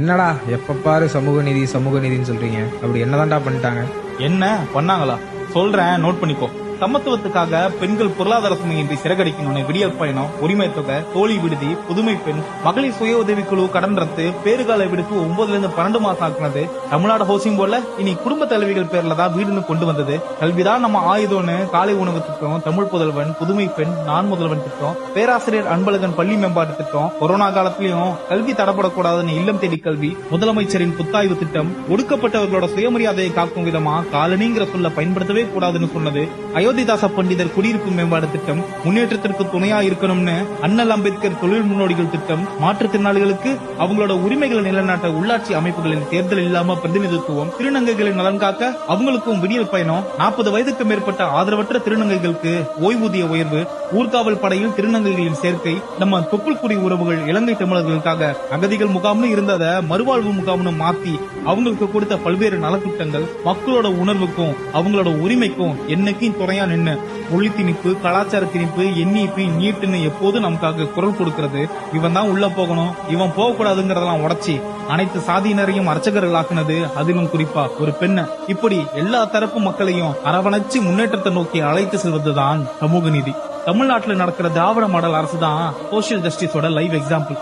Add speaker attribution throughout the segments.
Speaker 1: என்னடா எப்ப பாரு சமூக நீதின்னு சொல்றீங்க? அப்படி என்னதான்டா பண்ணிட்டாங்க?
Speaker 2: என்ன பண்ணாங்களா? சொல்றேன், நோட் பண்ணிக்கோ. சமத்துவத்துக்காக பெண்கள் பொருளாதார சுமையின்றி சிறகடிக்கணும்னு விடியல் பயணம், உரிமை தொகை, தோழி விடுதி, புதுமை பெண், மகளிர் சுய உதவிக்குழு கடன் ரத்து, பேறுகால விடுப்பு 9ல இருந்து 12 மாசம் ஆக்குனது, தமிழ்நாடு ஹவுசிங் போர்டுல இனி குடும்ப தலைவிகள் பேர்ல தான் வீடுன்னு கொண்டு வந்தது, கல்விதான் நம்ம ஆயுதம்னு காலை உணவு திட்டம், தமிழ் புதல்வன், புதுமை பெண், நான் முதல்வன் திட்டம், பேராசிரியர் அன்பழகன் பள்ளி மேம்பாட்டு திட்டம், கொரோனா காலத்திலயும் கல்வி தடப்படக்கூடாதுன்னு இல்லம் தேடி கல்வி, முதலமைச்சரின் புத்தாய்வு திட்டம், ஒடுக்கப்பட்டவர்களோட சுயமரியாதையை காக்கும் விதமா காலனிங்கிற சொல்ல பயன்படுத்தவே கூடாதுன்னு சொன்னது, அயோத்திதாச பண்டிதர் குடியிருப்பு மேம்பாடு திட்டம், முன்னேற்றத்திற்கு துணையா இருக்கணும்னு அண்ணல் அம்பேத்கர் தொழில் முன்னோடிகள் திட்டம், மாற்றுத்திறனாளிகளுக்கு அவங்களோட உரிமைகளை நிலைநாட்ட உள்ளாட்சி அமைப்புகளின் தேர்தல் இல்லாம பிரதிநிதித்துவம், திருநங்கைகளின் நலன் காக்க அவங்களுக்கும் விடியல் பயணம், 40 வயதுக்கு மேற்பட்ட ஆதரவற்ற திருநங்கைகளுக்கு ஓய்வூதிய உயர்வு, ஊர்காவல் படையில் திருநங்கைகளின் சேர்க்கை, நம்ம தொப்புள்குடி உறவுகள் இலங்கை தமிழர்களுக்காக அகதிகள் முகாம்னு இருந்தத மறுவாழ்வு முகாம்னு மாத்தி அவங்களுக்கு கொடுத்த பல்வேறு நலத்திட்டங்கள், மக்களோட உணர்வுக்கும் அவங்களோட உரிமைக்கும் என்னைக்கும் துணையா நின்னு மொழி திணிப்பு, கலாச்சார திணிப்பு, என்இபி, நீட்டுன்னு எப்போதும் நமக்காக குரல் கொடுக்கிறது. இவன் தான் உள்ள போகணும், இவன் போக கூடாதுங்கறதெல்லாம் உடைச்சி அனைத்து சாதியினரையும் அர்ச்சகர்களாக்குனது, அதிலும் குறிப்பா ஒரு பெண்ண, இப்படி எல்லா தரப்பு மக்களையும் அரவணைச்சு முன்னேற்றத்தை நோக்கி அழைத்து செல்வதுதான் சமூக நீதி. தமிழ்நாட்டில் நடக்கிற திராவிட மாடல் அரசு தான் சோசியல் ஜஸ்டிஸோட லைவ் எக்ஸாம்பிள்.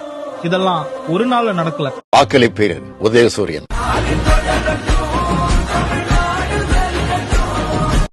Speaker 2: இதெல்லாம் ஒரு நாள்ல நடக்கல.
Speaker 3: வாக்களிப்பீர் உதயசூரியன்.